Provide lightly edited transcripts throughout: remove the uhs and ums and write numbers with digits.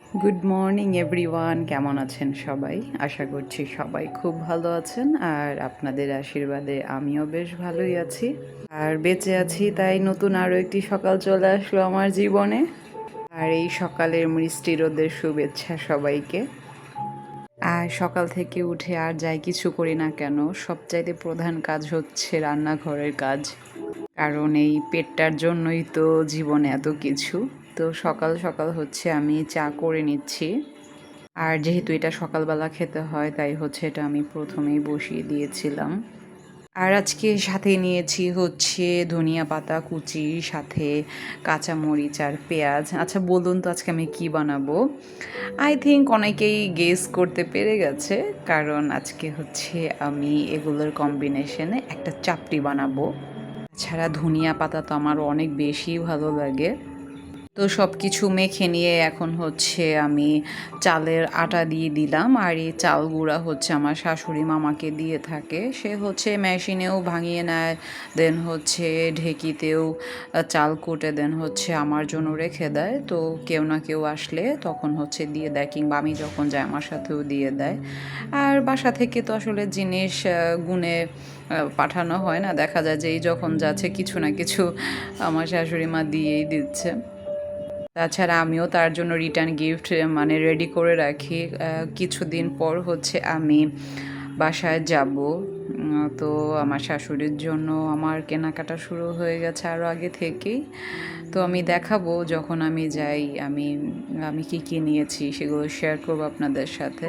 Good morning everyone, কেমন আছেন সবাই? আশা করছি সবাই খুব ভালো আছেন, আর আপনাদের আশীর্বাদে আমিও বেশ ভালোই আছি আর বেঁচে আছি। তাই নতুন আরও একটি সকাল চলে আসলো আমার জীবনে। আর এই সকালের মিষ্টি রোদের শুভেচ্ছা সবাইকে। আর সকাল থেকে উঠে আর যাই কিছু করি না কেন, সবচাইতে প্রধান কাজ হচ্ছে রান্নাঘরের কাজ। কারণ এই পেটটার জন্যই তো জীবনে এত কিছু। তো সকাল সকাল হচ্ছে আমি চা করে নিচ্ছি। আর যেহেতু এটা সকালবেলা খেতে হয়, তাই হচ্ছে এটা আমি প্রথমেই বসিয়ে দিয়েছিলাম। আর আজকে সাথে নিয়েছি হচ্ছে ধনিয়া পাতা কুচি, সাথে কাঁচামরিচ আর পেঁয়াজ। আচ্ছা বলুন তো আজকে আমি কি বানাবো? আই থিঙ্ক অনেকেই গেস করতে পেরে গেছে, কারণ আজকে হচ্ছে আমি এগুলোর কম্বিনেশনে একটা চাপটি বানাবো। ছাড়া ধনিয়া পাতা তো আমার অনেক বেশি ভালো লাগে। তো সব কিছু মেখে নিয়ে এখন হচ্ছে আমি চালের আটা দিয়ে দিলাম। আর এই চাল গুঁড়া হচ্ছে আমার শাশুড়ি মামাকে দিয়ে থাকে, সে হচ্ছে মেশিনেও ভাঙিয়ে নেয়, দেন হচ্ছে ঢেকিতেও চাল কুটে দেন হচ্ছে আমার জন্য রেখে দেয়। তো কেউ না কেউ আসলে তখন হচ্ছে দিয়ে দেয়, কিংবা আমি যখন যাই আমার সাথেও দিয়ে দেয়। আর বাসা থেকে তো আসলে জিনিস গুনে পাঠানো হয় না, দেখা যায় যে এই যখন যাচ্ছে কিছু না কিছু আমার শাশুড়ি মা দিয়েই দিচ্ছে। তাছাড়া আমিও তার জন্য রিটার্ন গিফট মানে রেডি করে রাখি। কিছুদিন পর হচ্ছে আমি বাসায় যাব। তো আমার শাশুড়ির জন্য আমার কেনাকাটা শুরু হয়ে গেছে আরও আগে থেকেই। তো আমি দেখাবো যখন আমি যাই, আমি আমি কী কী নিয়েছি সেগুলো শেয়ার করবো আপনাদের সাথে।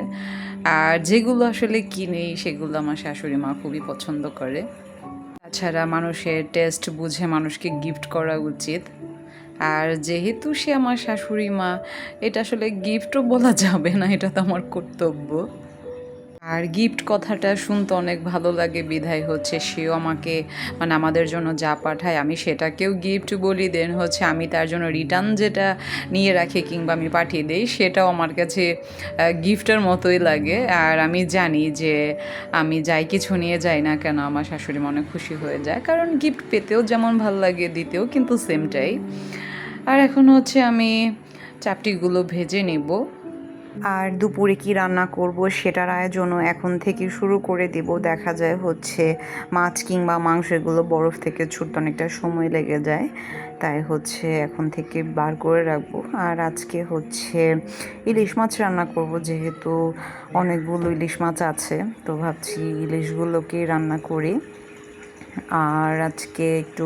আর যেগুলো আসলে কিনি সেগুলো আমার শাশুড়ি মা খুবই পছন্দ করে। তাছাড়া মানুষের টেস্ট বুঝে মানুষকে গিফট করা উচিত। আর যেহেতু সে আমার শাশুড়ি মা, এটা আসলে গিফটও বলা যাবে না, এটা তো আমার কর্তব্য। আর গিফট কথাটা শুনতে অনেক ভালো লাগে, বিধায় হচ্ছে সেও আমাকে মানে আমাদের জন্য যা পাঠায় আমি সেটাকেও গিফট বলি। দেন হচ্ছে আমি তার জন্য রিটার্ন যেটা নিয়ে রাখি কিংবা আমি পাঠিয়ে দিই, সেটাও আমার কাছে গিফটের মতোই লাগে। আর আমি জানি যে আমি যাই কিছু নিয়ে যাই না কেন, আমার শাশুড়ি মনে খুশি হয়ে যায়, কারণ গিফট পেতেও যেমন ভালো লাগে, দিতেও কিন্তু সেমটাই। আর এখন হচ্ছে আমি চাপটিগুলো ভেজে নেব। আর দুপুরে কি রান্না করব সেটার আয়োজনও এখন থেকে শুরু করে দেব। দেখা যায় হচ্ছে মাছ কিংবা মাংস এগুলো বরফ থেকে ছুটতে অনেকটা সময় লেগে যায়, তাই হচ্ছে এখন থেকে বার করে রাখবো। আর আজকে হচ্ছে ইলিশ মাছ রান্না করব, যেহেতু অনেকগুলো ইলিশ মাছ আছে, তো ভাবছি ইলিশগুলোকেই রান্না করি। আর আজকে একটু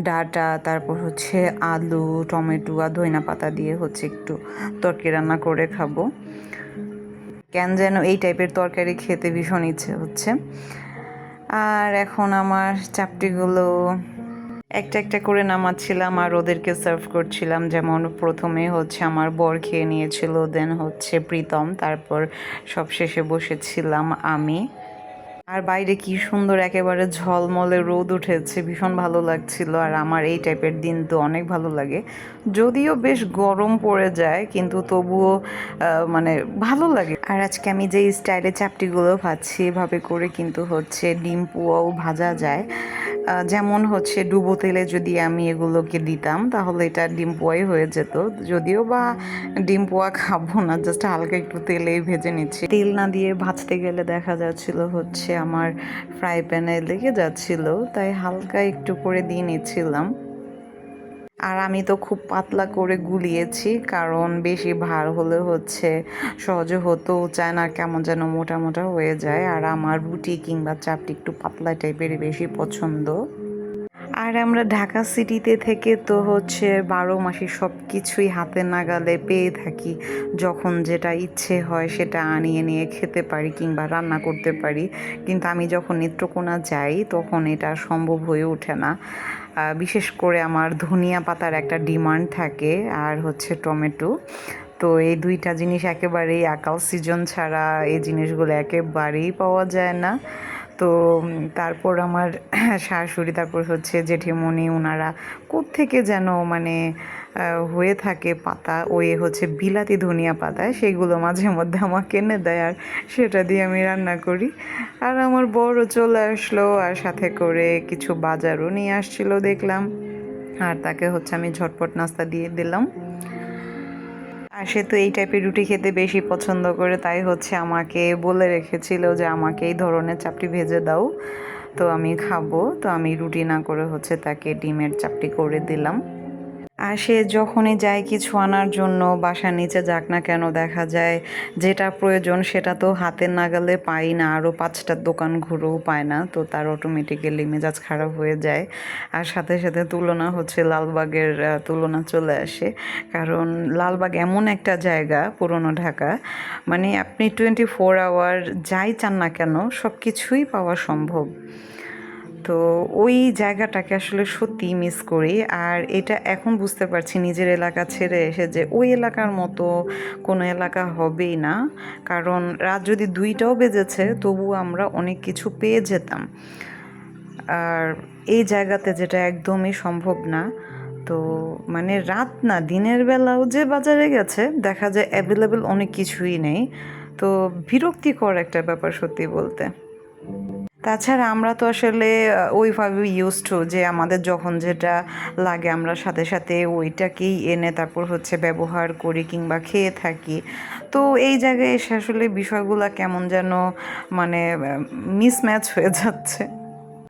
ডাঁটা, তারপর হচ্ছে আলু, টমেটো আর ধইনা পাতা দিয়ে হচ্ছে একটু তরকারি রান্না করে খাবো। কেন যেন এই টাইপের তরকারি খেতে ভীষণ ইচ্ছে হচ্ছে। আর এখন আমার চাপটিগুলো একটা একটা করে নামাচ্ছিলাম আর ওদেরকে সার্ভ করছিলাম। যেমন প্রথমে হচ্ছে আমার বর খেয়ে নিয়েছিল, দেন হচ্ছে প্রীতম, তারপর সবশেষে বসেছিলাম আমি। আর বাইরে কি সুন্দর একেবারে ঝলমলে রোদ উঠেছে, ভীষণ ভালো লাগছিল। আর আমার এই টাইপের দিন তো অনেক ভালো লাগে, যদিও বেশ গরম পড়ে যায় কিন্তু তবুও মানে ভালো লাগে। আর আজকে আমি যে স্টাইলে চাপটিগুলো ভাজছি এভাবে করে কিন্তু হচ্ছে ডিম পোয়াও ভাজা যায়। যেমন হচ্ছে ডুবো তেলে যদি আমি এগুলোকে দিতাম তাহলে এটা ডিম পোয়াই হয়ে যেত। যদিও বা ডিম পোয়া খাবো না, জাস্ট হালকা একটু তেলেই ভেজে নিচ্ছি। তেল না দিয়ে ভাজতে গেলে দেখা যাচ্ছিল হচ্ছে আমার ফ্রাই প্যানে লেগে যাচ্ছিল, তাই হালকা একটু করে দিয়ে নিচ্ছিলাম। আর আমি তো খুব পাতলা করে গুলিয়েছি, কারণ বেশি ভার হলে হচ্ছে সহজে হতেও চায় না, কেমন যেন মোটা মোটা হয়ে যায়। আর আমার রুটি কিংবা চাপটি একটু পাতলা টাইপেরই বেশি পছন্দ। আর আমরা ঢাকা সিটিতে থেকে তো হচ্ছে 12 মাসে সব কিছুই হাতের নাগালে পেয়ে থাকি। যখন যেটা ইচ্ছে হয় সেটা আনিয়ে নিয়ে খেতে পারি কিংবা রান্না করতে পারি। কিন্তু আমি যখন নেত্রকোনা যাই তখন এটা সম্ভব হয়ে ওঠে না। বিশেষ করে আমার ধনিয়া পাতার একটা ডিমান্ড থাকে, আর হচ্ছে টমেটো। তো এই দুইটা জিনিস একেবারেই আকাল সিজন ছাড়া এই জিনিসগুলো একেবারেই পাওয়া যায় না। তো তারপর আমার শাশুড়ি, তারপর হচ্ছে জেঠিমণি, ওনারা কোত্থেকে যেন মানে হয়ে থাকে পাতা, ওই হচ্ছে বিলাতি ধনিয়া পাতায়, সেগুলো মাঝে মধ্যে আমাকে এনে দেয়, আর সেটা দিয়ে আমি রান্না করি। আর আমার বড় চলে আসলো, আর সাথে করে কিছু বাজারও নিয়ে আসছিল দেখলাম, আর তাকে হচ্ছে আমি ঝটপট নাস্তা দিয়ে দিলাম। আর সে তো এই টাইপের রুটি খেতে বেশি পছন্দ করে, তাই হচ্ছে আমাকে বলে রেখেছিল যে আমাকে এই ধরনের চাপটি ভেজে দাও, তো আমি খাবো। তো আমি রুটি না করে হচ্ছে তাকে ডিমের চাপটি করে দিলাম। আর সে যখনই যায় কিছু আনার জন্য বাসার নিচে যাক না কেন, দেখা যায় যেটা প্রয়োজন সেটা তো হাতের নাগালে পাই না, আরও 5টা দোকান ঘুরেও পায় না, তো তার অটোমেটিক্যালি মেজাজ খারাপ হয়ে যায়। আর সাথে সাথে তুলনা হচ্ছে লালবাগের তুলনা চলে আসে, কারণ লালবাগ এমন একটা জায়গা পুরনো ঢাকা, মানে আপনি 24 আওয়ার যাই চান না কেন সব কিছুই পাওয়া সম্ভব। তো ওই জায়গাটাকে আসলে সত্যিই মিস করি। আর এটা এখন বুঝতে পারছি নিজের এলাকা ছেড়ে এসে যে ওই এলাকার মতো কোনো এলাকা হবেই না, কারণ রাত যদি 2টাও বেজেছে তবুও আমরা অনেক কিছু পেয়ে যেতাম। আর এই জায়গাতে যেটা একদমই সম্ভব না। তো মানে রাত না দিনের বেলাও যে বাজারে গেছে দেখা যায় অ্যাভেলেবেল অনেক কিছুই নেই, তো বিরক্তিকর একটা ব্যাপার সত্যি বলতে। তাছাড়া আমরা তো আসলে ওইভাবে ইউজড টু যে আমাদের যখন যেটা লাগে আমরা সাথে সাথে ওইটাকেই এনে তারপর হচ্ছে ব্যবহার করি কিংবা খেয়ে থাকি। তো এই জায়গায় এসে আসলে বিষয়গুলো কেমন যেন মানে মিসম্যাচ হয়ে যাচ্ছে।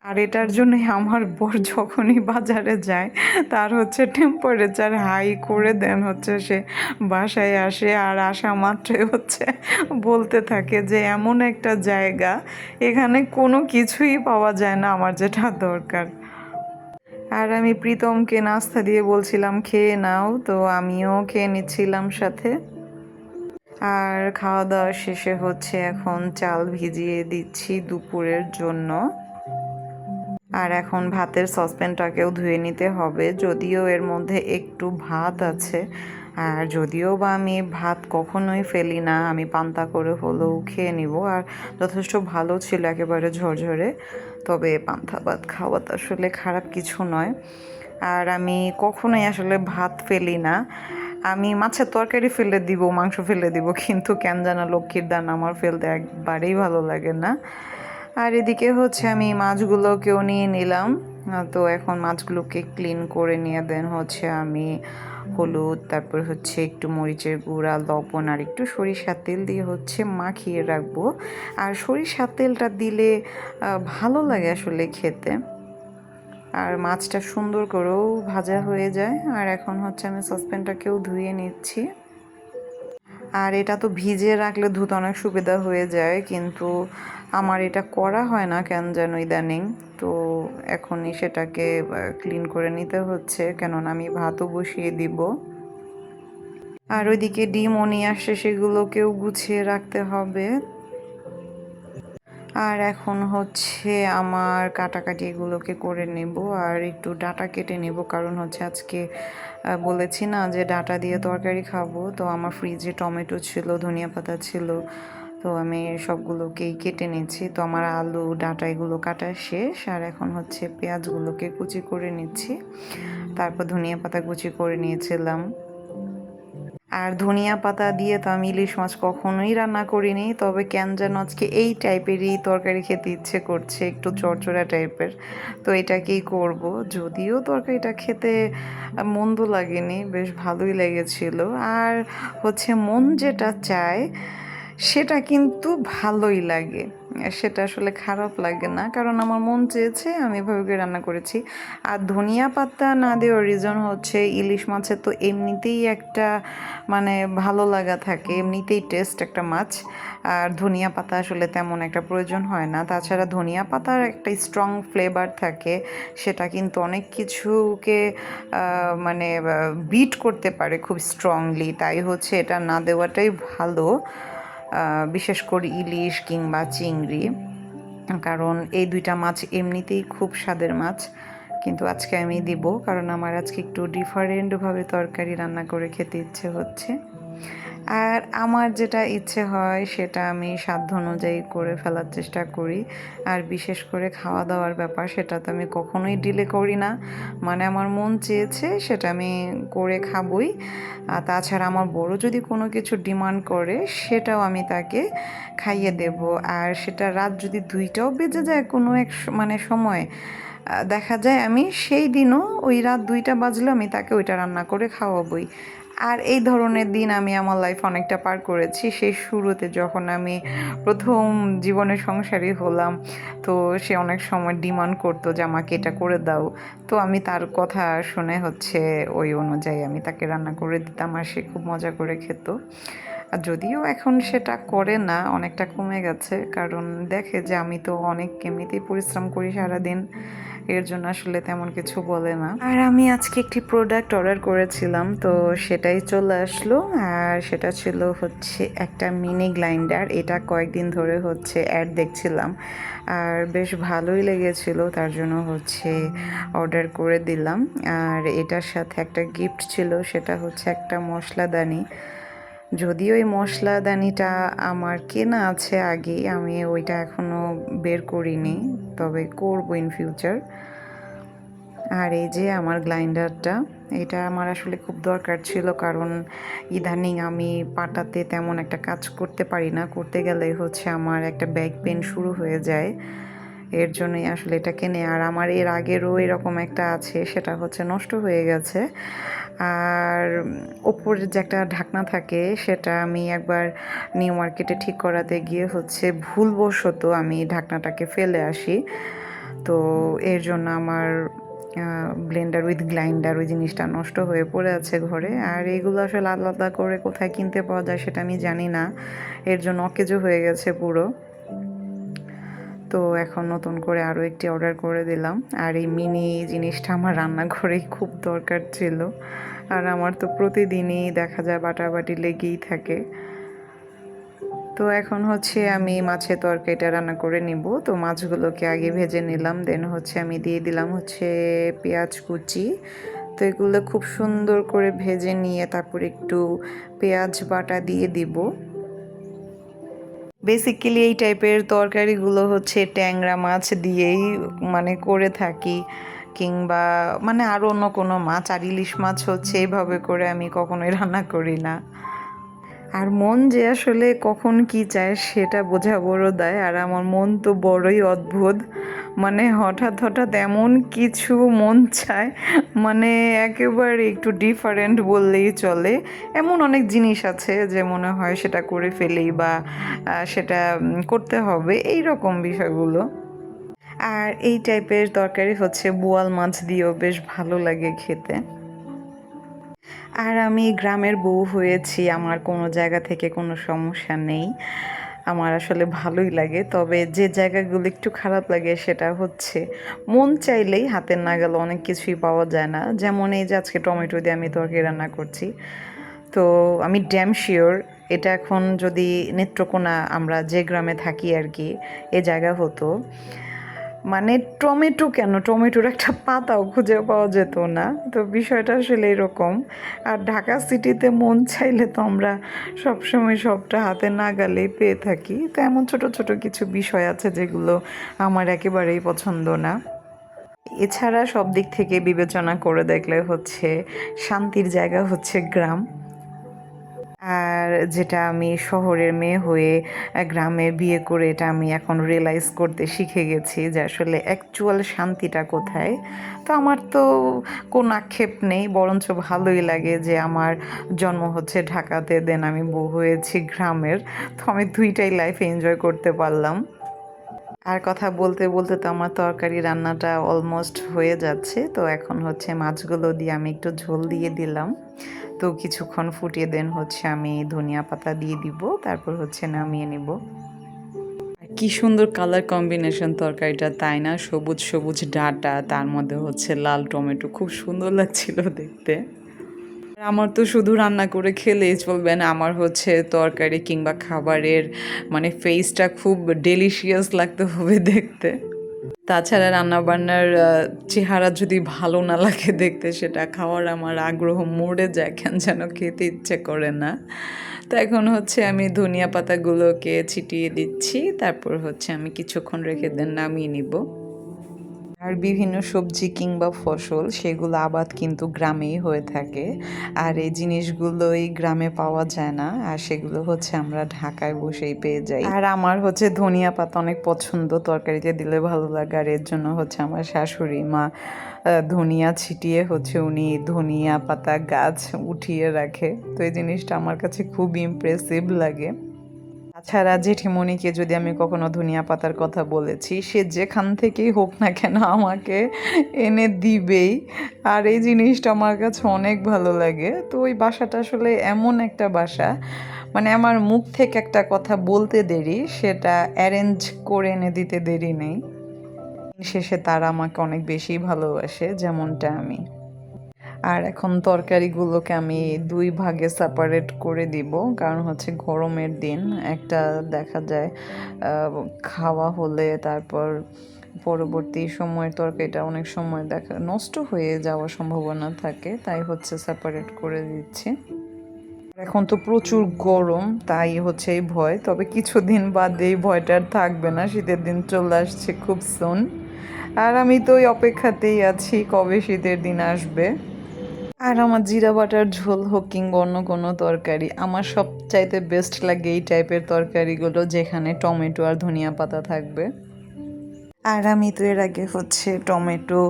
আর এটার জন্যই আমার বর যখনই বাজারে যায় তার হচ্ছে টেম্পারেচার হাই করে দেন হচ্ছে সে বাসায় আসে, আর আসা মাত্রই হচ্ছে বলতে থাকে যে এমন একটা জায়গা এখানে কোনো কিছুই পাওয়া যায় না আমার যেটা দরকার। আর আমি প্রীতমকে নাস্তা দিয়ে বলছিলাম খেয়ে নাও, তো আমিও খেয়ে নিচ্ছিলাম সাথে। আর খাওয়া দাওয়া শেষে হচ্ছে এখন চাল ভিজিয়ে দিচ্ছি দুপুরের জন্য। আর এখন ভাতের সসপ্যানটাকেও ধুয়ে নিতে হবে, যদিও এর মধ্যে একটু ভাত আছে। আর যদিও বা আমি ভাত কখনোই ফেলি না, আমি পান্তা করে হলেও খেয়ে নিব। আর যথেষ্ট ভালো ছিল, একেবারে ঝরঝরে। তবে পান্তা ভাত খাওয়া তো আসলে খারাপ কিছু নয়। আর আমি কখনোই আসলে ভাত ফেলি না। আমি মাছের তরকারি ফেলে দিব, মাংস ফেলে দিব, কিন্তু কেন জানা লক্ষ্মীর দান আমার ফেলতে একবারেই ভালো লাগে না। আর এদিকে হচ্ছে আমি মাছগুলোকেও নিয়ে নিলাম। তো এখন মাছগুলোকে ক্লিন করে নিয়ে দেন হচ্ছে আমি হলুদ, তারপর হচ্ছে একটু মরিচের গুঁড়া, লবণ আর একটু সরিষার তেল দিয়ে হচ্ছে মাখিয়ে রাখবো। আর সরিষার তেলটা দিলে ভালো লাগে আসলে খেতে। আর মাছটা সুন্দর করেও ভাজা হয়ে যায়। আর এখন হচ্ছে আমি সসপ্যানটাকেও ধুয়ে নিচ্ছি। আর এটা তো ভিজিয়ে রাখলে ধুতে অনেক সুবিধা হয়ে যায়, কিন্তু আমার এটা করা হয় না কেন যেন ইদানিং। তো এখনই সেটাকে ক্লিন করে নিতে হচ্ছে, কেননা আমি ভাতও বসিয়ে দিব। আর ওইদিকে ডিমও নিয়ে আসছে, সেগুলোকেও গুছিয়ে রাখতে হবে। আর এখন হচ্ছে আমার কাটাকাটি এগুলোকে করে নেব, আর একটু ডাঁটা কেটে নেব, কারণ হচ্ছে আজকে বলেছি না যে ডাঁটা দিয়ে তরকারি খাবো। তো আমার ফ্রিজে টমেটো ছিল, ধনিয়া পাতা ছিল, তো আমি সবগুলোকেই কেটে নিচ্ছি। তো আমার আলু ডাঁটা এগুলো কাটা শেষ। আর এখন হচ্ছে পেঁয়াজগুলোকে কুচি করে নিচ্ছি, তারপর ধনিয়া পাতা কুচি করে নিয়েছিলাম। আর ধনিয়া পাতা দিয়ে তো আমি ইলিশ মাছ কখনোই রান্না করিনি, তবে কেন যেন আজকে এই টাইপেরই তরকারি খেতে ইচ্ছে করছে, একটু চড়চড়া টাইপের। তো এটাকেই করব। যদিও তরকারিটা খেতে মন্দ লাগেনি, বেশ ভালোই লেগেছিল। আর হচ্ছে মন যেটা চায় সেটা কিন্তু ভালোই লাগে, সেটা আসলে খারাপ লাগে না, কারণ আমার মন চেয়েছে আমি এভাবে করে রান্না করেছি। আর ধনিয়া পাতা না দেওয়ার রিজন হচ্ছে ইলিশ মাছের তো এমনিতেই একটা মানে ভালো লাগা থাকে, এমনিতেই টেস্ট একটা মাছ। আর ধনিয়া পাতা আসলে তেমন একটা প্রয়োজন হয় না। তাছাড়া ধনিয়া পাতার একটা স্ট্রং ফ্লেভার থাকে, সেটা কিন্তু অনেক কিছুকে মানে বিট করতে পারে খুব স্ট্রংলি, তাই হচ্ছে এটা না দেওয়াটাই ভালো। বিশেষ করে ইলিশ কিংবা চিংড়ি, কারণ এই দুইটা মাছ এমনিতেই খুব স্বাদের মাছ। কিন্তু আজকে আমি দিব, কারণ আমার আজকে একটু ডিফারেন্টভাবে তরকারি রান্না করে খেতে ইচ্ছে হচ্ছে। আর আমার যেটা ইচ্ছে হয় সেটা আমি সাধ্য অনুযায়ী করে ফেলার চেষ্টা করি। আর বিশেষ করে খাওয়া দাওয়ার ব্যাপার, সেটা তো আমি কখনোই ডিলে করি না। মানে আমার মন চেয়েছে সেটা আমি করে খাবই। আর তাছাড়া আমার বড় যদি কোনো কিছু ডিমান্ড করে সেটাও আমি তাকে খাইয়ে দেব। আর সেটা রাত যদি 2টাও বেজে যায় কোনো এক মানে সময়, দেখা যায় আমি সেই দিনও ওই রাত 2টা বাজলে আমি তাকে ওইটা রান্না করে খাওয়াবই। আর এই ধরনের দিন আমি আমার লাইফে অনেকটা পার করেছি। সেই শুরুতে যখন আমি প্রথম জীবনে সংসারী হলাম, তো সে অনেক সময় ডিমান্ড করতো যে আমাকে এটা করে দাও। তো আমি তার কথা শুনে হচ্ছে ওই অনুযায়ী আমি তাকে রান্না করে দিতাম, আর সে খুব মজা করে খেত। আর যদিও এখন সেটা করে না, অনেকটা কমে গেছে, কারণ দেখে যে আমি তো অনেক এমনিতেই পরিশ্রম করি সারাদিন, এর জন্য আসলে তেমন কিছু বলে না। আর আমি আজকে একটি প্রোডাক্ট অর্ডার করেছিলাম, তো সেটাই চলে আসলো। আর সেটা ছিল হচ্ছে একটা মিনি গ্রাইন্ডার। এটা কয়েকদিন ধরে হচ্ছে অ্যাড দেখছিলাম, আর বেশ ভালোই লেগেছিল, তার জন্য হচ্ছে অর্ডার করে দিলাম। আর এটার সাথে একটা গিফট ছিল, সেটা হচ্ছে একটা মশলাদানি। যদিও এই মশলাদানিটা আমার কেনা আছে আগেই, আমি ওইটা এখনও বের করিনি, তবে করবো ইন ফিউচার। আর এই যে আমার গ্রাইন্ডারটা, এটা আমার আসলে খুব দরকার ছিল, কারণ ইদানিং আমি পাটাতে তেমন একটা কাজ করতে পারি না, করতে গেলে হচ্ছে আমার একটা ব্যাক পেন শুরু হয়ে যায়। এর জন্যই আসলে এটা কিনে। আর আমার এর আগেরও এরকম একটা আছে, সেটা হচ্ছে নষ্ট হয়ে গেছে। আর ওপরের যে একটা ঢাকনা থাকে, সেটা আমি একবার নিউ মার্কেটে ঠিক করাতে গিয়ে হচ্ছে ভুলবশত আমি ঢাকনাটাকে ফেলে আসি। তো এর জন্য আমার ব্লেন্ডার উইথ গ্রাইন্ডার ওই জিনিসটা নষ্ট হয়ে পড়ে আছে ঘরে। আর এগুলো আসলে আলাদা করে কোথায় কিনতে পাওয়া যায় সেটা আমি জানি না, এর জন্য অকেজো হয়ে গেছে পুরো। তো এখন নতুন করে আরও একটি অর্ডার করে দিলাম। আর এই মিনি জিনিসটা আমার রান্নাঘরেই খুব দরকার ছিল, আর আমার তো প্রতিদিনই দেখা যায় বাটাবাটি লেগেই থাকে। তো এখন হচ্ছে আমি মাছের তরকারিটা রান্না করে নিব। তো মাছগুলোকে আগে ভেজে নিলাম, দেন হচ্ছে আমি দিয়ে দিলাম হচ্ছে পেঁয়াজ কুচি। তো এগুলো খুব সুন্দর করে ভেজে নিয়ে তারপর একটু পেঁয়াজ বাটা দিয়ে দিব। বেসিক্যালি এই টাইপের তরকারিগুলো হচ্ছে ট্যাংরা মাছ দিয়েই মানে করে থাকি, কিংবা মানে আরও অন্য কোনো মাছ। আর ইলিশ মাছ হচ্ছে এইভাবে করে আমি কখনোই রান্না করি না। আর মন যে আসলে কখন কি চায় সেটা বোঝা বড় দায়। আর আমার মন তো বড়ই অদ্ভুত, মানে হঠাৎ হঠাৎ এমন কিছু মন চায়, মানে একেবারে একটু ডিফারেন্ট বললেই চলে। এমন অনেক জিনিস আছে যে মনে হয় সেটা করে ফেলি, বা সেটা করতে হবে, এই রকম বিষয়গুলো। আর এই টাইপের তরকারি হচ্ছে বোয়াল মাছ দিয়েও বেশ ভালো লাগে খেতে। আর আমি গ্রামের বউ হয়েছি, আমার কোনো জায়গা থেকে কোনো সমস্যা নেই, আমার আসলে ভালোই লাগে। তবে যে জায়গাগুলো একটু খারাপ লাগে সেটা হচ্ছে মন চাইলেই হাতের নাগালে অনেক কিছুই পাওয়া যায় না। যেমন এই যে আজকে টমেটো দিয়ে আমি তরকারি রান্না করছি, তো আমি ড্যাম শিওর এটা এখন যদি নেত্রকোনা, আমরা যে গ্রামে থাকি আর কি, এ জায়গা হতো, মানে টমেটো কেন, টমেটোর একটা পাতাও খুঁজে পাওয়া যেত না। তো বিষয়টা আসলে এরকম। আর ঢাকা সিটিতে মন চাইলে তো আমরা সবসময় সবটা হাতে নাগালেই পেয়ে থাকি। তো এমন ছোট ছোট কিছু বিষয় আছে যেগুলো আমার একেবারেই পছন্দ না। এছাড়া সব দিক থেকে বিবেচনা করে দেখলে হচ্ছে শান্তির জায়গা হচ্ছে গ্রাম। আর যেটা আমি শহরের মেয়ে হয়ে গ্রামে বিয়ে করে এটা আমি এখন রিয়েলাইজ করতে শিখে গেছি যে আসলে অ্যাকচুয়াল শান্তিটা কোথায়। তো আমার তো কোনো আক্ষেপ নেই, বরঞ্চ ভালোই লাগে যে আমার জন্ম হচ্ছে ঢাকাতে, দেন আমি বউ হয়েছি গ্রামের। তো আমি দুইটাই লাইফ এনজয় করতে পারলাম। আর কথা বলতে বলতে তো আমার তরকারি রান্নাটা অলমোস্ট হয়ে যাচ্ছে। তো এখন হচ্ছে মাছগুলো দিয়ে আমি একটু ঝোল দিয়ে দিলাম। তো কিছুক্ষণ ফুটিয়ে দেন হচ্ছে আমি ধনিয়া পাতা দিয়ে দিব, তারপর হচ্ছে নামিয়ে নিব। কি সুন্দর কালার কম্বিনেশন তরকারিটা, তাই না? সবুজ সবুজ ডাঁটা, তার মধ্যে হচ্ছে লাল টমেটো, খুব সুন্দর লাগছিল দেখতে। আমার তো শুধু রান্না করে খেলেই চলবে না, আমার হচ্ছে তরকারি কিংবা খাবারের মানে ফেসটা খুব ডেলিশিয়াস লাগতে হবে দেখতে। তাছাড়া রান্নাবান্নার চেহারা যদি ভালো না লাগে দেখতে, সেটা খাওয়ার আমার আগ্রহ মরে যায়, কেন যেন খেতে ইচ্ছে করে না। তো এখন হচ্ছে আমি ধনিয়া পাতাগুলোকে ছিটিয়ে দিচ্ছি, তারপর হচ্ছে আমি কিছুক্ষণ রেখে দেন নামিয়ে নিব। আর বিভিন্ন সবজি কিংবা ফসল সেগুলো আবাদ কিন্তু গ্রামেই হয়ে থাকে, আর এই জিনিসগুলোই গ্রামে পাওয়া যায় না, আর সেগুলো হচ্ছে আমরা ঢাকায় বসেই পেয়ে যাই। আর আমার হচ্ছে ধনিয়া পাতা অনেক পছন্দ, তরকারিতে দিলে ভালো লাগে, আর এর জন্য হচ্ছে আমার শাশুড়ি মা ধনিয়া ছিটিয়ে হচ্ছে উনি ধনিয়া পাতা গাছ উঠিয়ে রাখে। তো এই জিনিসটা আমার কাছে খুব ইমপ্রেসিভ লাগে। তাছাড়া জেঠিমণিকে যদি আমি কখনো ধনিয়া পাতার কথা বলেছি, সে যেখান থেকেই হোক না কেন আমাকে এনে দিবেই। আর এই জিনিসটা আমার কাছে অনেক ভালো লাগে। তো ওই বাসাটা আসলে এমন একটা বাসা, মানে আমার মুখ থেকে একটা কথা বলতে দেরি, সেটা অ্যারেঞ্জ করে এনে দিতে দেরি নেই। শেষে তারা আমাকে অনেক বেশি ভালোবাসে, যেমনটা আমি। আর এখন তরকারিগুলোকে আমি ২ ভাগে সেপারেট করে দিব, কারণ হচ্ছে গরমের দিন একটা দেখা যায় খাওয়া হলে তারপর পরবর্তী সময়ের তরকারিটা অনেক সময় নষ্ট হয়ে যাওয়ার সম্ভাবনা থাকে, তাই হচ্ছে সেপারেট করে দিচ্ছি। এখন তো প্রচুর গরম, তাই হচ্ছে এই ভয়, তবে কিছুদিন বাদে এই ভয়টা আর থাকবে না, শীতের দিন চলে আসছে খুব সুন। আর আমি তো ওই অপেক্ষাতেই আছি কবে শীতের দিন আসবে। আর আমার জিরা বাটার ঝোল হোক কিংবা অন্য কোনো তরকারি, আমার সবচাইতে বেস্ট লাগে এই টাইপের তরকারিগুলো যেখানে টমেটো আর ধনিয়া পাতা থাকবে। আর আমি তো এর আগে হচ্ছে টমেটো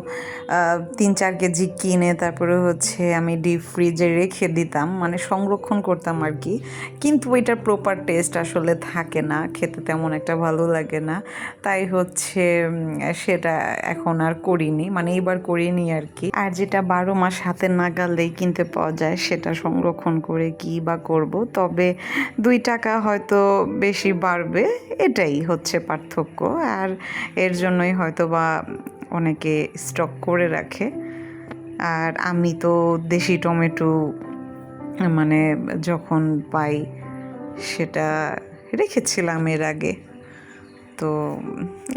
৩-৪ কেজি কিনে তারপরে হচ্ছে আমি ডিপ ফ্রিজে রেখে দিতাম, মানে সংরক্ষণ করতাম আর কি। কিন্তু এটার প্রপার টেস্ট আসলে থাকে না, খেতে তেমন একটা ভালো লাগে না। তাই হচ্ছে সেটা এখন আর করিনি, মানে এইবার করিনি আর কি। আর যেটা ১২ মাস হাতে নাগালেই কিনতে পাওয়া যায় সেটা সংরক্ষণ করে কী বা করব। তবে ২ টাকা হয়তো বেশি বাড়বে, এটাই হচ্ছে পার্থক্য। আর এর জন্যই হয়তো বা অনেকে স্টক করে রাখে। আর আমি তো দেশি টমেটো মানে যখন পাই সেটা রেখেছিলাম এর আগে। তো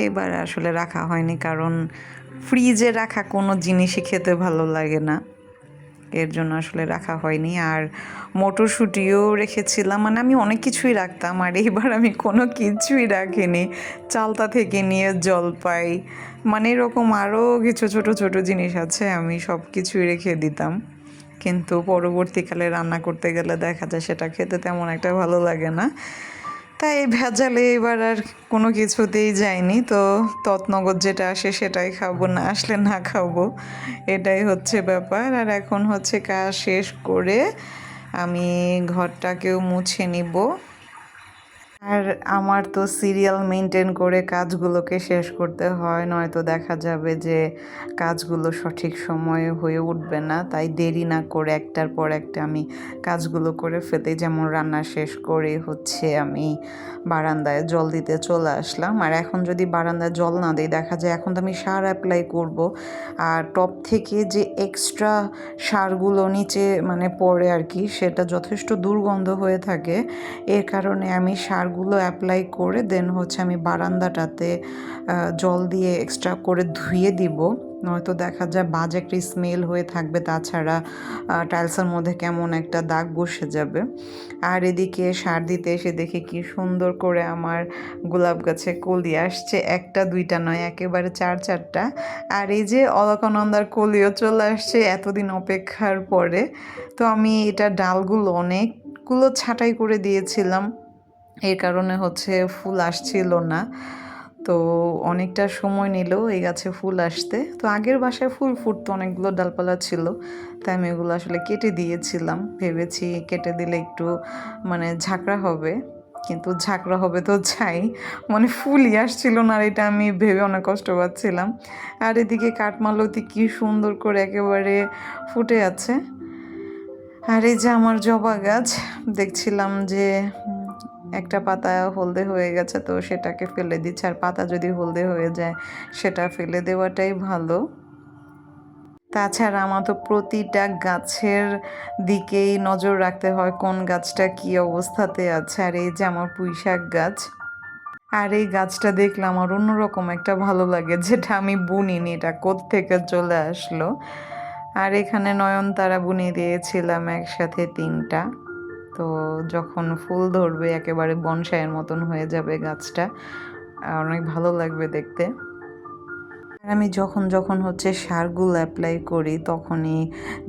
এবার আসলে রাখা হয়নি, কারণ ফ্রিজে রাখা কোনো জিনিসই খেতে ভালো লাগে না, এর জন্য আসলে রাখা হয়নি। আর মটরশুঁটিও রেখেছিলাম, মানে আমি অনেক কিছুই রাখতাম, আর এইবার আমি কোনো কিছুই রাখিনি। চালতা থেকে নিয়ে জলপাই, মানে এরকম আরও কিছু ছোট ছোট জিনিস আছে, আমি সব কিছুই রেখে দিতাম। কিন্তু পরবর্তীকালে রান্না করতে গেলে দেখা যায় সেটা খেতে তেমন একটা ভালো লাগে না, তাই ভেজালে এবার আর কোনো কিছুতেই যায়নি। তো তৎনগর যেটা আসে সেটাই খাবো, না আসলে না খাবো, এটাই হচ্ছে ব্যাপার। আর এখন হচ্ছে কাজ শেষ করে আমি ঘরটাকেও মুছে নিব। আর আমার তো সিরিয়াল মেনটেন করে কাজগুলোকে শেষ করতে হয়, নয়তো দেখা যাবে যে কাজগুলো সঠিক সময়ে হয়ে উঠবে না। তাই দেরি না করে একটার পর একটা আমি কাজগুলো করে ফেলি। যেমন রান্না শেষ করে হচ্ছে আমি বারান্দায় জল দিতে চলে আসলাম। আর এখন যদি বারান্দায় জল না দিই, দেখা যায় এখন তো আমি সার অ্যাপ্লাই করব, আর টপ থেকে যে এক্সট্রা সারগুলো নিচে মানে পড়ে আর কি, সেটা যথেষ্ট দুর্গন্ধ হয়ে থাকে। এর কারণে আমি সারগুলো অ্যাপ্লাই করে দেন হচ্ছে আমি বারান্দাটাতে জল দিয়ে এক্সট্রা করে ধুয়ে দিব, নয়তো দেখা যায় বাজে একটা স্মেল হয়ে থাকবে, তাছাড়া টাইলসের মধ্যে কেমন একটা দাগ বসে যাবে। আর এদিকে সার দিতে এসে দেখি কি সুন্দর করে আমার গোলাপ গাছে কলি আসছে, একটা দুইটা নয়, একেবারে ৪-৪টা। আর এই যে অলকানন্দার কলিও চলে আসছে এতদিন অপেক্ষার পরে। তো আমি এটা ডালগুলো অনেকগুলো ছাঁটাই করে দিয়েছিলাম, এর কারণে হচ্ছে ফুল আসছিল না। তো অনেকটা সময় নিল এই গাছে ফুল আসতে। তো আগের বাসায় ফুল ফুটতো, অনেকগুলো ডালপালা ছিল, তাই আমি এগুলো আসলে কেটে দিয়েছিলাম, ভেবেছি কেটে দিলে একটু মানে ঝাঁকড়া হবে। কিন্তু ঝাঁকড়া হবে তো চাই, মানে ফুলই আসছিল না, আর এটা আমি ভেবে অনেক কষ্ট পাচ্ছিলাম। আর এদিকে কাঠমালতি কি সুন্দর করে একেবারে ফুটে আছে। আর এই যে আমার জবা গাছ, দেখছিলাম যে একটা পাতা হলদে হয়ে গেছে, তো সেটাকে ফেলে দিচ্ছে। আর পাতা যদি হলদে হয়ে যায় সেটা ফেলে দেওয়াটাই ভালো। তাছাড়া আমার তো প্রতিটা গাছের দিকেই নজর রাখতে হয় কোন গাছটা কী অবস্থাতে আছে। আর এই যে আমার পুঁইশাক গাছ, আর এই গাছটা দেখলে আমার অন্যরকম একটা ভালো লাগে, যেটা আমি বুনিনি, এটা কোত্থেকে চলে আসলো। আর এখানে নয়নতারা বুনিয়ে দিয়েছিলাম একসাথে 3টা। তো যখন ফুল ধরবে একেবারে বনসাইয়ের মতন হয়ে যাবে গাছটা, আর অনেক ভালো লাগবে দেখতে। আর আমি যখন যখন হচ্ছে সারগুলো অ্যাপ্লাই করি তখনই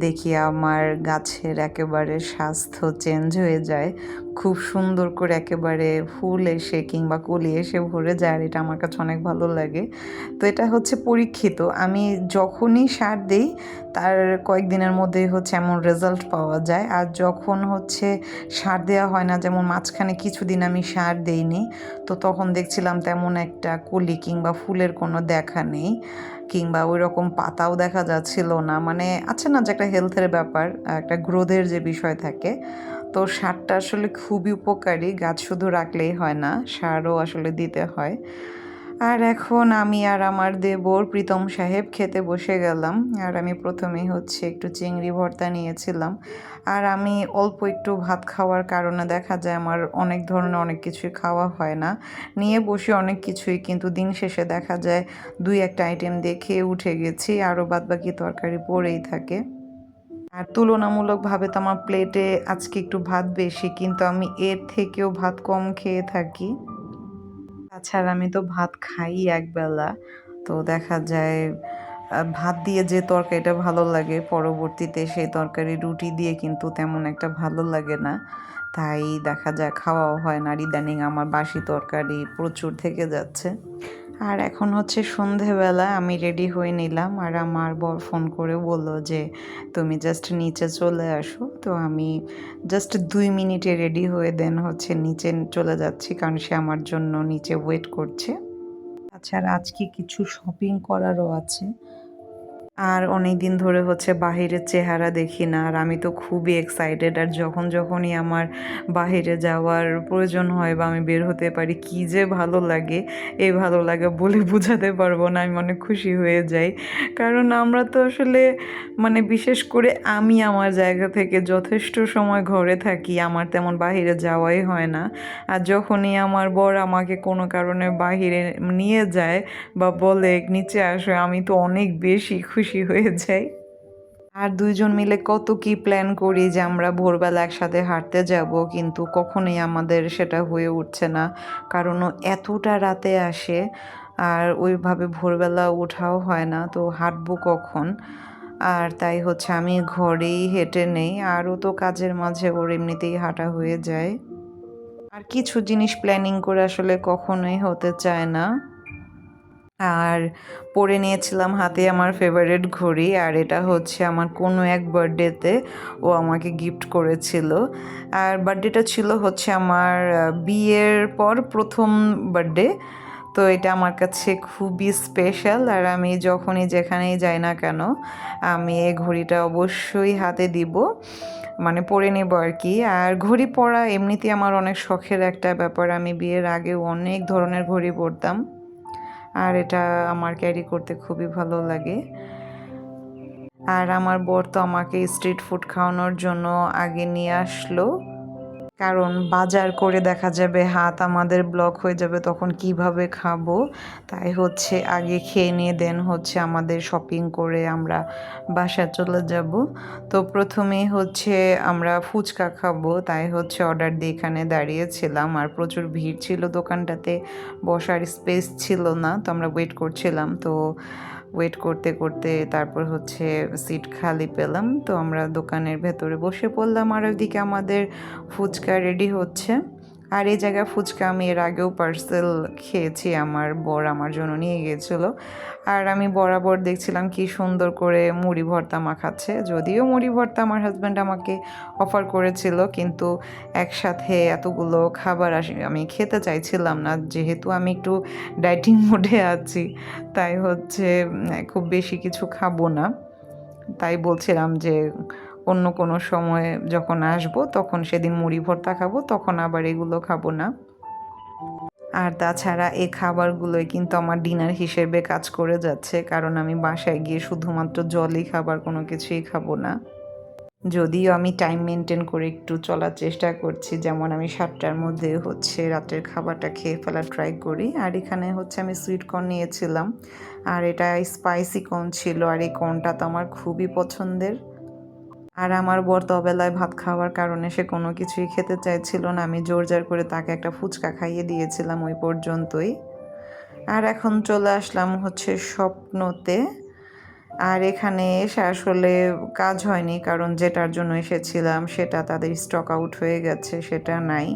দেখি আমার গাছের একেবারে স্বাস্থ্য চেঞ্জ হয়ে যায়, খুব সুন্দর করে একেবারে ফুল এসে কিংবা কলি এসে ভরে যায়, আর এটা আমার কাছে অনেক ভালো লাগে। তো এটা হচ্ছে পরীক্ষিত, আমি যখনই সার দিই তার কয়েকদিনের মধ্যেই হচ্ছে এমন রেজাল্ট পাওয়া যায়। আর যখন হচ্ছে সার দেওয়া হয় না, যেমন মাঝখানে কিছুদিন আমি সার দেইনি, তো তখন দেখছিলাম তেমন একটা কলি কিংবা ফুলের কোনো দেখা নেই, কিংবা ওই রকম পাতাও দেখা যাচ্ছিল না। মানে আছে না যে একটা হেলথের ব্যাপার, একটা গ্রোথের যে বিষয় থাকে, তো সারটা আসলে খুবই উপকারী, গাছ শুধু রাখলেই হয় না, সারও আসলে দিতে হয়। আর এখন আমি আর আমার দেবর প্রীতম সাহেব খেতে বসে গেলাম। আর আমি প্রথমেই হচ্ছে একটু চিংড়ি ভর্তা নিয়েছিলাম। আর আমি অল্প একটু ভাত খাওয়ার কারণে দেখা যায় আমার অনেক ধরনের অনেক কিছুই খাওয়া হয় না। নিয়ে বসি অনেক কিছুই, কিন্তু দিন শেষে দেখা যায় ২-১টা আইটেম দিয়ে খেয়ে উঠে গেছি, আরও বাদবাকি তরকারি পড়েই থাকে। আর তুলনামূলকভাবে তো আমার প্লেটে আজকে একটু ভাত বেশি, কিন্তু আমি এর থেকেও ভাত কম খেয়ে থাকি। তাছাড়া আমি তো ভাত খাই একবেলা, তো দেখা যায় ভাত দিয়ে যে তরকারিটা ভালো লাগে পরবর্তীতে সেই তরকারি রুটি দিয়ে কিন্তু তেমন একটা ভালো লাগে না, তাই দেখা যায় খাওয়াও হয় না। আর ইদানিং আমার বাসি তরকারি প্রচুর থেকে যাচ্ছে। আর এখন হচ্ছে সন্ধেবেলা, আমি রেডি হয়ে নিলাম, আর আমার বর ফোন করে বলল যে তুমি জাস্ট নিচে চলে আসো। তো আমি জাস্ট ২ মিনিটে রেডি হয়ে দেন হচ্ছে নিচে চলে যাচ্ছি, কারণ সে আমার জন্য নিচে ওয়েট করছে। তাছাড়া আজকে কিছু শপিং করারও আছে। আর অনেকদিন ধরে হচ্ছে বাহিরের চেহারা দেখি না, আর আমি তো খুবই এক্সাইটেড। আর যখনই আমার বাহিরে যাওয়ার প্রয়োজন হয় বা আমি বের হতে পারি, কী যে ভালো লাগে, এই ভালো লাগে বলে বোঝাতে পারবো না, আমি অনেক খুশি হয়ে যাই। কারণ আমরা তো আসলে মানে বিশেষ করে আমি আমার জায়গা থেকে যথেষ্ট সময় ঘরে থাকি, আমার তেমন বাহিরে যাওয়াই হয় না। আর যখনই আমার বর আমাকে কোনো কারণে বাহিরে নিয়ে যায় বা বলে নিচে আসো, আমি তো অনেক বেশি খুশি হয়ে যাই। আর ২ জন মিলে কত কি প্ল্যান করি যে আমরা ভোরবেলা একসাথে হাঁটতে যাব, কিন্তু কখনোই আমাদের সেটা হয়ে উঠছে না। কারণ ও এতটা রাতে আসে, আর ওইভাবে ভোরবেলা ওঠাও হয় না, তো হাঁটবো কখন? আর তাই হচ্ছে আমি ঘরেই হেঁটে নেই, আরও তো কাজের মাঝে ওর এমনিতেই হাঁটা হয়ে যায়। আর কিছু জিনিস প্ল্যানিং করে আসলে কখনোই হতে চায় না। আর পরে নিয়েছিলাম হাতে আমার ফেভারিট ঘড়ি, আর এটা হচ্ছে আমার কোনো এক বার্থডেতে ও আমাকে গিফট করেছিল। আর বার্থডেটা ছিল হচ্ছে আমার বিয়ের পর প্রথম বার্থডে। তো এটা আমার কাছে খুবই স্পেশাল, আর আমি যখনই যেখানেই যাই না কেন আমি এই ঘড়িটা অবশ্যই হাতে দিব, মানে পরে নেব আর কি। আর ঘড়ি পরা এমনিতেই আমার অনেক শখের একটা ব্যাপার, আমি বিয়ের আগেও অনেক ধরনের ঘড়ি পরতাম, আর এটা আমার ক্যারি করতে খুবই ভালো লাগে। আর আমার বর তো আমাকে স্ট্রিট ফুড খাওয়ানোর জন্য আগে নিয়ে আসলো, কারণ বাজার করে দেখা যাবে হাত আমাদের ব্লক হয়ে যাবে, তখন কিভাবে খাবো। তাই হচ্ছে আগে খেয়ে নিয়ে দেন হচ্ছে আমাদের শপিং করে আমরা বাসায় চলে যাব। তো প্রথমেই হচ্ছে আমরা ফুচকা খাবো, তাই হচ্ছে অর্ডার দিয়ে এখানে দাঁড়িয়েছিলাম, আর প্রচুর ভিড় ছিল দোকানটাতে, বসার স্পেস ছিল না, তো আমরা ওয়েট করছিলাম। তো ওয়েট করতে করতে তারপর হচ্ছে সিট খালি পেলাম, তো আমরা দোকানের ভেতরে বসে পড়লাম, আর ওইদিকে আমাদের ফুচকা রেডি হচ্ছে। আর এই জায়গায় ফুচকা আমি এর আগেও পার্সেল খেয়েছি, আমার বর আমার জন্য নিয়ে গিয়েছিলো। আর আমি বরাবর দেখছিলাম কি সুন্দর করে মুড়ি ভর্তা মাখাচ্ছে, যদিও মুড়ি ভর্তা আমার হাজব্যান্ড আমাকে অফার করেছিল, কিন্তু একসাথে এতগুলো খাবার আমি খেতে চাইছিলাম না, যেহেতু আমি একটু ডায়েটিং মোডে আছি, তাই হচ্ছে খুব বেশি কিছু খাবো না। তাই বলছিলাম যে অন্য কোনো সময় যখন আসবো তখন সেদিন মুড়ি ভর্তা খাবো, তখন আবার এগুলো খাবো না। আর তাছাড়া এই খাবারগুলোই কিন্তু আমার ডিনার হিসেবে কাজ করে যাচ্ছে, কারণ আমি বাসায় গিয়ে শুধুমাত্র জলই খাবার কোনো কিছুই খাবো না। যদিও আমি টাইম মেনটেন করে একটু চলার চেষ্টা করছি, যেমন আমি ৭টার মধ্যে হচ্ছে রাতের খাবারটা খেয়ে ফেলার ট্রাই করি। আর এখানে হচ্ছে আমি সুইট কর্ন নিয়েছিলাম, আর এটা স্পাইসি কর্ন ছিল, আর এই কর্নটা তো আমার খুবই পছন্দের। আর আমার বর তো অবেলায় ভাত খাওয়ার কারণে সে কোনো কিছুই খেতে চাইছিল না, আমি জোর জার করে তাকে একটা ফুচকা খাইয়ে দিয়েছিলাম ওই পর্যন্তই। আর এখন চলে আসলাম হচ্ছে স্বপ্নতে। আর এখানে এসে আসলে কাজ হয়নি, কারণ যেটার জন্য এসেছিলাম সেটা তাদের স্টক আউট হয়ে গেছে, সেটা নাই।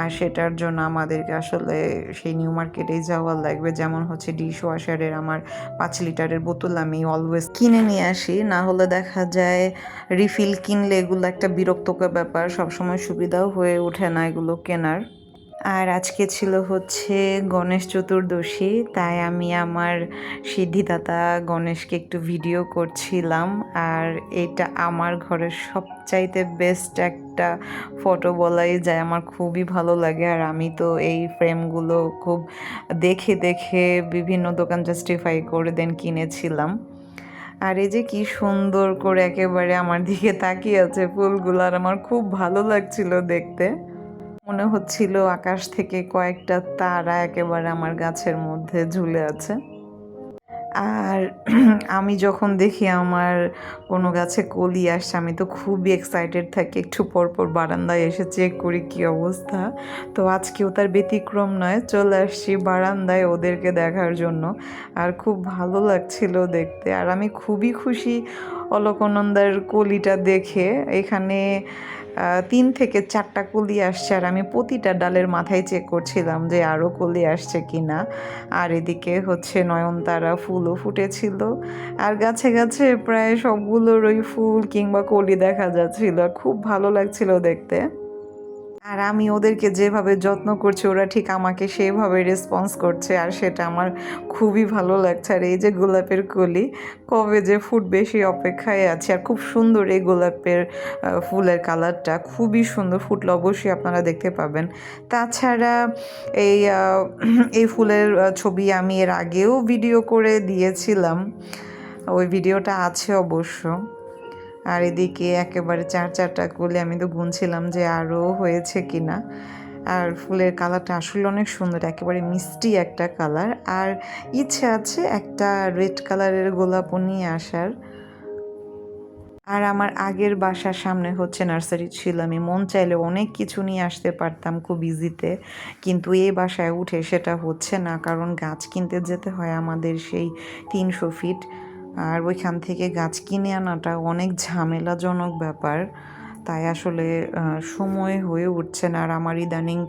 আর সেটার জন্য আমাদেরকে আসলে সেই নিউ মার্কেটেই যাওয়া লাগবে। যেমন হচ্ছে ডিশ ওয়াশারের আমার 5 লিটারের বোতল আমি অলওয়েজ কিনে নিয়ে আসি, না হলে দেখা যায় রিফিল কিনলে এগুলো একটা বিরক্তকর ব্যাপার, সবসময় সুবিধাও হয়ে ওঠে না এগুলো কেনার। আর আজকে ছিল হচ্ছে গণেশ চতুর্দশী, তাই আমি আমার সিদ্ধিদাতা গণেশকে একটু ভিডিও করছিলাম। আর এটা আমার ঘরের সবচাইতে বেস্ট একটা ফটো বলাই যায়, আমার খুবই ভালো লাগে। আর আমি তো এই ফ্রেমগুলো খুব দেখে দেখে বিভিন্ন দোকান জাস্টিফাই করে দেন কিনেছিলাম। আর এই যে কি সুন্দর করে একেবারে আমার দিকে তাকিয়ে আছে ফুলগুলো, আর আমার খুব ভালো লাগছিল দেখতে। মনে হচ্ছিল আকাশ থেকে কয়েকটা তারা একেবারে আমার গাছের মধ্যে ঝুলে আছে। আর আমি যখন দেখি আমার কোনো গাছে কলি আসছে, আমি তো খুবই এক্সাইটেড থাকি, একটু পর পর বারান্দায় এসে চেক করি কী অবস্থা। তো আজকেও তার ব্যতিক্রম নয়, চলে আসছি বারান্দায় ওদেরকে দেখার জন্য। আর খুব ভালো লাগছিল দেখতে, আর আমি খুবই খুশি অলকনন্দার কলিটা দেখে। এখানে 3 থেকে 4টা কলি আসছে, আর আমি প্রতিটা ডালের মাথায় চেক করছিলাম যে আরও কলি আসছে কি না। আর এদিকে হচ্ছে নয়নতারা ফুলও ফুটেছিল, আর গাছে গাছে প্রায় সবগুলোরই ফুল কিংবা কলি দেখা যাচ্ছিল, খুব ভালো লাগছিল দেখতে। আর আমি ওদেরকে যেভাবে যত্ন করছি ওরা ঠিক আমাকে সেইভাবে রেসপন্স করছে, আর সেটা আমার খুবই ভালো লাগছে। আর এই যে গোলাপের কলি কবে যে ফুটবে সেই অপেক্ষায় আছে। আর খুব সুন্দর এই গোলাপের ফুলের কালারটা, খুবই সুন্দর, ফুটলে অবশ্যই আপনারা দেখতে পাবেন। তাছাড়া এই এই ফুলের ছবি আমি এর আগেও ভিডিও করে দিয়েছিলাম, ওই ভিডিওটা আছে অবশ্য। আর এদিকে একেবারে 4-4টা কলি, আমি তো গুনছিলাম যে আরও হয়েছে কিনা। আর ফুলের কালারটা আসলে অনেক সুন্দর, একেবারে মিষ্টি একটা কালার। আর ইচ্ছে আছে একটা রেড কালারের গোলাপও নিয়ে আসার। আর আমার আগের বাসার সামনে হচ্ছে নার্সারি ছিল, আমি মন চাইলে অনেক কিছু নিয়ে আসতে পারতাম খুব ইজিতে, কিন্তু এই বাসায় উঠে সেটা হচ্ছে না, কারণ গাছ কিনতে যেতে হয় আমাদের সেই 300 ফিট। আর ওইখান থেকে গাছ কিনে আনাটা অনেক ঝামেলাজনক ব্যাপার, তাই আসলে সময় হয়ে উঠছে না। আর আমার ইদানিং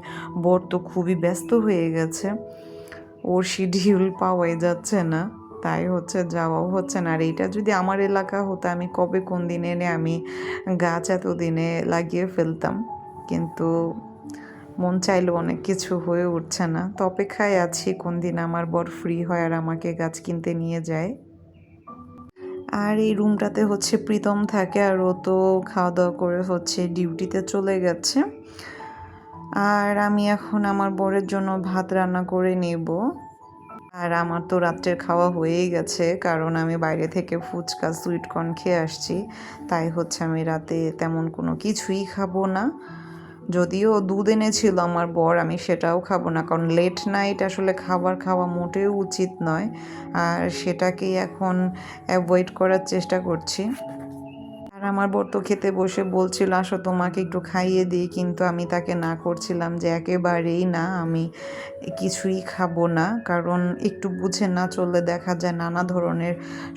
বর তো খুবই ব্যস্ত হয়ে গেছে, ওর শিডিউল পাওয়াই যাচ্ছে না, তাই হচ্ছে যাওয়াও হচ্ছে না। আর এইটা যদি আমার এলাকা হতো, আমি কবে কোন দিনে এনে আমি গাছ এতদিনে লাগিয়ে ফেলতাম, কিন্তু মন চাইলেও অনেক কিছু হয়ে উঠছে না। তো অপেক্ষায় আছি কোন দিন আমার বর ফ্রি হয় আর আমাকে গাছ কিনতে নিয়ে যায়। আর এই রুমটাতে হচ্ছে প্রীতম থাকে, আর ও তো খাওয়া দাওয়া করে হচ্ছে ডিউটিতে চলে গেছে। আর আমি এখন আমার বরের জন্য ভাত রান্না করে নেব। আর আমার তো রাত্রের খাওয়া হয়েই গেছে, কারণ আমি বাইরে থেকে ফুচকা সুইটকর্ন খেয়ে আসছি, তাই হচ্ছে আমি রাতে তেমন কোনো কিছুই খাবো না। যদিও দুধ এনেছিল আমার বর, আমি সেটাও খাবো না, কারণ লেট নাইট আসলে খাবার খাওয়া মোটেও উচিত নয়। আর সেটাকেই এখন অ্যাভয়েড করার চেষ্টা করছি। আর আমার বর তো খেতে বসে বলছিল আসো তোমাকে একটু খাইয়ে দিই, কিন্তু আমি তাকে না করছিলাম যে একেবারেই না, আমি কিছুই খাবো না, কারণ একটু বুঝে না চললে দেখা যায় নানা ধরনের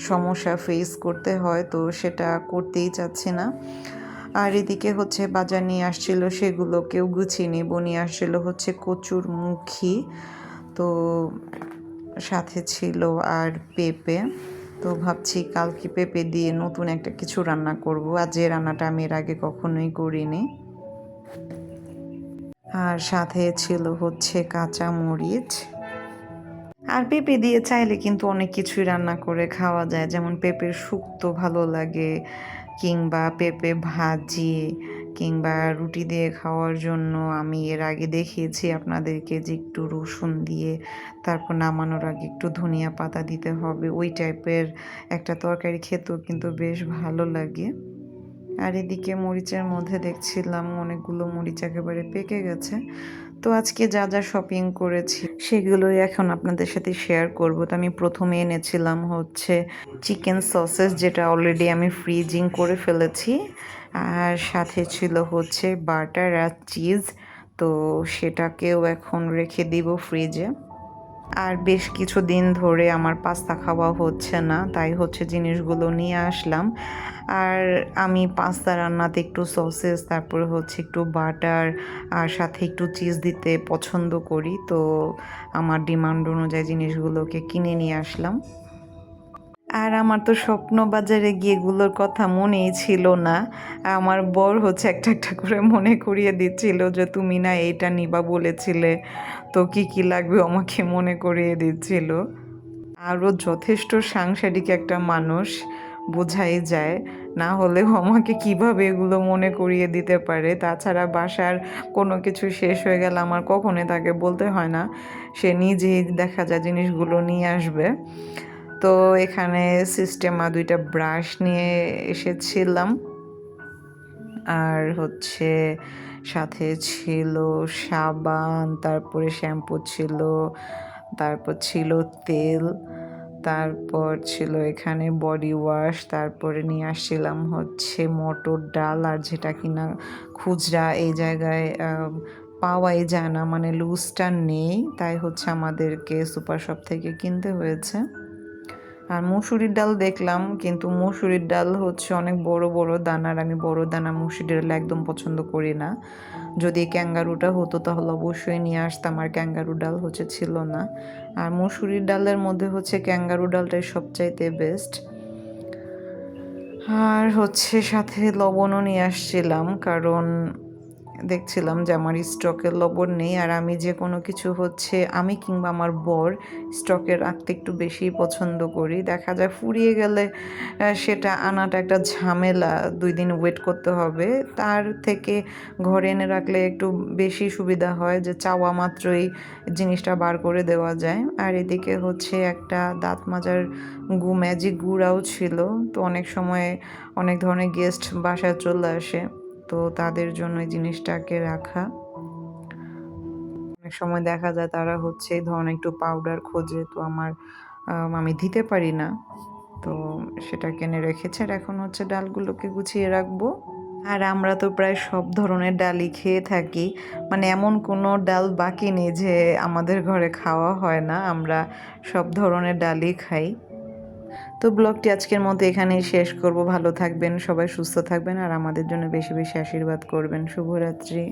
সমস্যা ফেস করতে হয়, তো সেটা করতেই চাচ্ছি না। আর এদিকে হচ্ছে বাজার নিয়ে আসছিল, সেগুলোকেও গুছিয়ে নেব। নিয়ে আসছিল হচ্ছে কচুর মুখী, তো সাথে ছিল আর পেঁপে। তো ভাবছি কালকে পেঁপে দিয়ে নতুন একটা কিছু রান্না করব, আর যে রান্নাটা আমি এর আগে কখনোই করিনি। আর সাথে ছিল হচ্ছে কাঁচা মরিচ। আর পেঁপে দিয়ে চাইলে কিন্তু অনেক কিছুই রান্না করে খাওয়া যায়, যেমন পেঁপের শুক্তো ভালো লাগে, কিংবা পেঁপে ভাজি, কিংবা রুটি দিয়ে খাওয়ার জন্য আমি এর আগে দেখিয়েছি আপনাদেরকে যে একটু রসুন দিয়ে তারপর নামানোর আগে একটু ধনিয়া পাতা দিতে হবে, ওই টাইপের একটা তরকারি খেতেও কিন্তু বেশ ভালো লাগে। আর এদিকে মরিচের মধ্যে দেখছিলাম অনেকগুলো মরিচ একেবারে পেকে গেছে। তো আজকে যা যা শপিং করেছি সেগুলোই এখন আপনাদের সাথে শেয়ার করব। তো আমি প্রথমে এনেছিলাম হচ্ছে চিকেন সসেস, যেটা অলরেডি আমি ফ্রিজিং করে ফেলেছি। আর সাথে ছিল হচ্ছে বাটার আর চিজ, তো সেটাকেও এখন রেখে দিব ফ্রিজে। আর বেশ কিছুদিন ধরে আমার পাস্তা খাওয়া হচ্ছে না, তাই হচ্ছে জিনিসগুলো নিয়ে আসলাম। আর আমি পাস্তা রান্নাতে একটু সসেস, তারপরে হচ্ছে একটু বাটার আর সাথে একটু চিজ দিতে পছন্দ করি, তো আমার ডিমান্ড অনুযায়ী জিনিসগুলোকে কিনে নিয়ে আসলাম। আর আমার তো স্বপ্ন বাজারে গিয়ে এগুলোর কথা মনেই ছিল না। আমার বর হচ্ছে একটা একটা করে মনে করিয়ে দিচ্ছিল যে তুমি না এইটা নিবা বলেছিলে, তো কি কি লাগবে আমাকে মনে করিয়ে দিচ্ছিল। আরও যথেষ্ট সাংসারিক একটা মানুষ, বোঝাই যায়। না হলেও আমাকে কিভাবে এগুলো মনে করিয়ে দিতে পারে। তাছাড়া বাসার কোনো কিছু শেষ হয়ে গেলে আমার কখনোই তাকে বলতে হয় না, সে নিজেই দেখা যায় জিনিসগুলো নিয়ে আসবে। তো এখানে সিস্টেমা 2টা ব্রাশ নিয়ে এসেছিলাম, আর হচ্ছে সাথে ছিল সাবান, তারপরে শ্যাম্পু ছিল, তারপর ছিল তেল, তারপর ছিল এখানে বডি ওয়াশ, তারপরে নিয়ে আসছিলাম হচ্ছে মটর ডাল, আর যেটা কিনা খুচরা এই জায়গায় পাওয়াই যায় না, মানে লুজটা নেই, তাই হচ্ছে আমাদেরকে সুপার শপ থেকে কিনতে হয়েছে। আর মসুরির ডাল দেখলাম, কিন্তু মসুরির ডাল হচ্ছে অনেক বড় বড় দানার, আমি বড় দানা মসুরির ডাল একদম পছন্দ করি না। যদি ক্যাঙ্গারুটা হতো তাহলে অবশ্যই নিয়ে আসতাম, আর ক্যাঙ্গারু ডাল হচ্ছে ছিল না। আর মসুরির ডালের মধ্যে হচ্ছে ক্যাঙ্গারু ডালটাই সবচাইতে বেস্ট। আর হচ্ছে সাথে লবণও নিয়ে আসছিলাম, কারণ দেখছিলাম যে আমার স্টকের লবণ নেই, আর আমি যে কোনো কিছু হচ্ছে আমি কিংবা আমার বর স্টকে রাখতে একটু বেশিই পছন্দ করি। দেখা যায় ফুরিয়ে গেলে সেটা আনাটা একটা ঝামেলা, 2 দিন ওয়েট করতে হবে। তার থেকে ঘরে এনে রাখলে একটু বেশি সুবিধা হয়, যে চাওয়া মাত্রই জিনিসটা বার করে দেওয়া যায়। আর এদিকে হচ্ছে একটা দাঁত মাজার ম্যাজিক গুঁড়াও ছিল। তো অনেক সময় অনেক ধরনের গেস্ট বাসায় চলে আসে, তো তাদের জন্য এই জিনিসটাকে রাখা। অনেক সময় দেখা যায় তারা হচ্ছে এই ধরনের একটু পাউডার খোঁজে, তো আমি দিতে পারি না, তো সেটা কিনে রেখেছে। আর এখন হচ্ছে ডালগুলোকে গুছিয়ে রাখবো। আর আমরা তো প্রায় সব ধরনের ডালই খেয়ে থাকি, মানে এমন কোনো ডাল বাকি নেই যে আমাদের ঘরে খাওয়া হয় না, আমরা সব ধরনের ডালই খাই। তো ব্লগটি আজকের মতো এখানেই শেষ করব। ভালো থাকবেন সবাই, সুস্থ থাকবেন, আর আমাদের জন্য বেশি বেশি আশীর্বাদ করবেন। শুভরাত্রি।